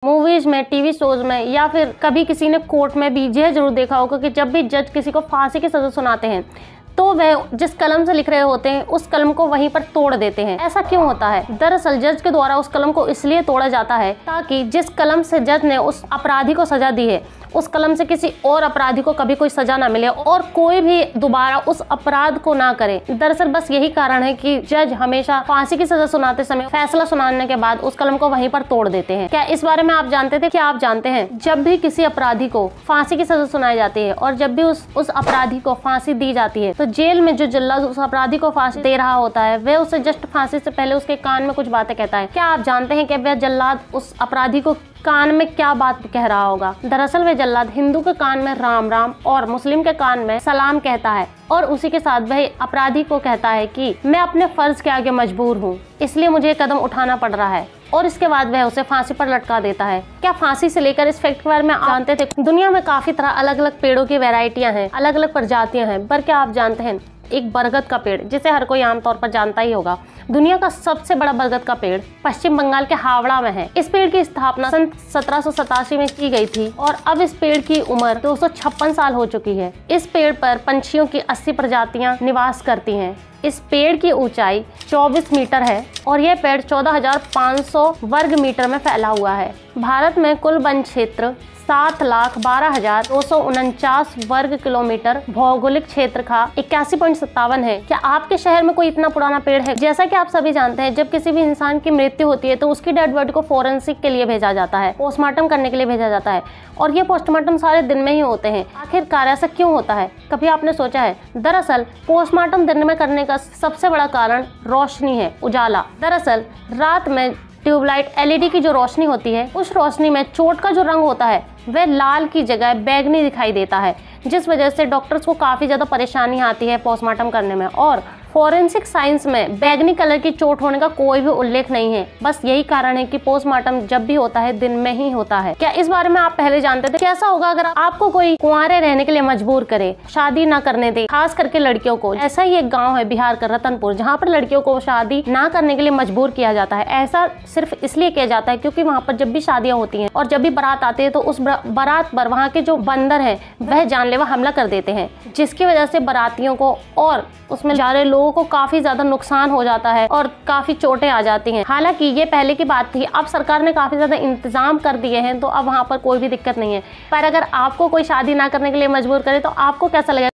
Movies में, TV shows में या फिर कभी किसी ने कोर्ट में भी यह जरूर देखा होगा कि जब भी जज किसी को फांसी की सजा सुनाते हैं तो वह जिस कलम से लिख रहे होते हैं उस कलम को वहीं पर तोड़ देते हैं। ऐसा क्यों होता है? दरअसल जज के द्वारा उस कलम को इसलिए तोड़ा जाता है ताकि जिस कलम से जज ने उस अपराधी को सजा दी है उस कलम से किसी और अपराधी को कभी कोई सजा ना मिले और कोई भी दोबारा उस अपराध को ना करे। दरअसल बस यही कारण है कि जज हमेशा फांसी की सजा सुनाते समय फैसला सुनाने के बाद उस कलम को वहीं पर तोड़ देते हैं। क्या इस बारे में आप जानते थे? क्या आप जानते हैं जब भी किसी अपराधी को फांसी की सजा सुनाई जाती है और जब भी उस अपराधी को फांसी दी जाती है तो जेल में जो जल्लाद उस अपराधी को फांसी दे रहा होता है वह उसे जस्ट फांसी से पहले उसके कान में कुछ बातें कहता है। क्या आप जानते हैं कि वह जल्लाद उस अपराधी को कान में क्या बात कह रहा होगा? दरअसल वह जल्लाद हिंदू के कान में राम राम और मुस्लिम के कान में सलाम कहता है और उसी के साथ वह अपराधी को कहता है कि मैं अपने फर्ज के आगे मजबूर हूँ, इसलिए मुझे ये कदम उठाना पड़ रहा है और इसके बाद वह उसे फांसी पर लटका देता है। क्या फांसी से लेकर इस फैक्ट के बारे में आप जानते थे? दुनिया में काफी तरह अलग अलग पेड़ों की वैरायटियां हैं, अलग अलग प्रजातियां हैं, पर क्या आप जानते हैं एक बरगद का पेड़ जिसे हर कोई आमतौर पर जानता ही होगा, दुनिया का सबसे बड़ा बरगद का पेड़ पश्चिम बंगाल के हावड़ा में है। इस पेड़ की स्थापना सन 1787 में की गई थी और अब इस पेड़ की उम्र 256 साल हो चुकी है। इस पेड़ पर पंछियों की 80 प्रजातियां निवास करती हैं। इस पेड़ की ऊंचाई 24 मीटर है और यह पेड़ 14,500 वर्ग मीटर में फैला हुआ है। भारत में कुल वन क्षेत्र 7,12,249 वर्ग किलोमीटर भौगोलिक क्षेत्र का 81.57 है। क्या आपके शहर में कोई इतना पुराना पेड़ है? जैसा कि आप सभी जानते हैं जब किसी भी इंसान की मृत्यु होती है तो उसकी डेड बॉडी को फोरेंसिक के लिए भेजा जाता है, पोस्टमार्टम करने के लिए भेजा जाता है और ये पोस्टमार्टम सारे दिन में ही होते हैं। आखिरकार ऐसा क्यों होता है? कभी आपने सोचा है? दरअसल पोस्टमार्टम दिन में करने का सबसे बड़ा कारण रोशनी है, उजाला। दरअसल रात में ट्यूबलाइट LED की जो रोशनी होती है उस रोशनी में चोट का जो रंग होता है वह लाल की जगह बैगनी दिखाई देता है, जिस वजह से डॉक्टर्स को काफी ज्यादा परेशानी आती है पोस्टमार्टम करने में। और फोरेंसिक साइंस में बैगनी कलर की चोट होने का कोई भी उल्लेख नहीं है। बस यही कारण है कि पोस्टमार्टम जब भी होता है दिन में ही होता है। क्या इस बारे में आप पहले जानते थे? कैसा होगा अगर आपको कोई कुंवारे रहने के लिए मजबूर करे, शादी ना करने दे, खास करके लड़कियों को? ऐसा ही एक गाँव है बिहार का रतनपुर जहाँ पर लड़कियों को शादी ना करने के लिए मजबूर किया जाता है। ऐसा सिर्फ इसलिए किया जाता है क्योंकि वहाँ पर जब भी शादियाँ होती हैं और जब भी बारात आती है तो उस बारात पर वहाँ के जो बंदर है वह जानलेवा हमला कर देते हैं, जिसकी वजह से बारातियों को और उसमें जा रहे लोगों को काफी ज्यादा नुकसान हो जाता है और काफी चोटें आ जाती हैं। हालांकि ये पहले की बात थी, अब सरकार ने काफी ज्यादा इंतजाम कर दिए हैं तो अब वहाँ पर कोई भी दिक्कत नहीं है। पर अगर आपको कोई शादी ना करने के लिए मजबूर करे तो आपको कैसा लगेगा?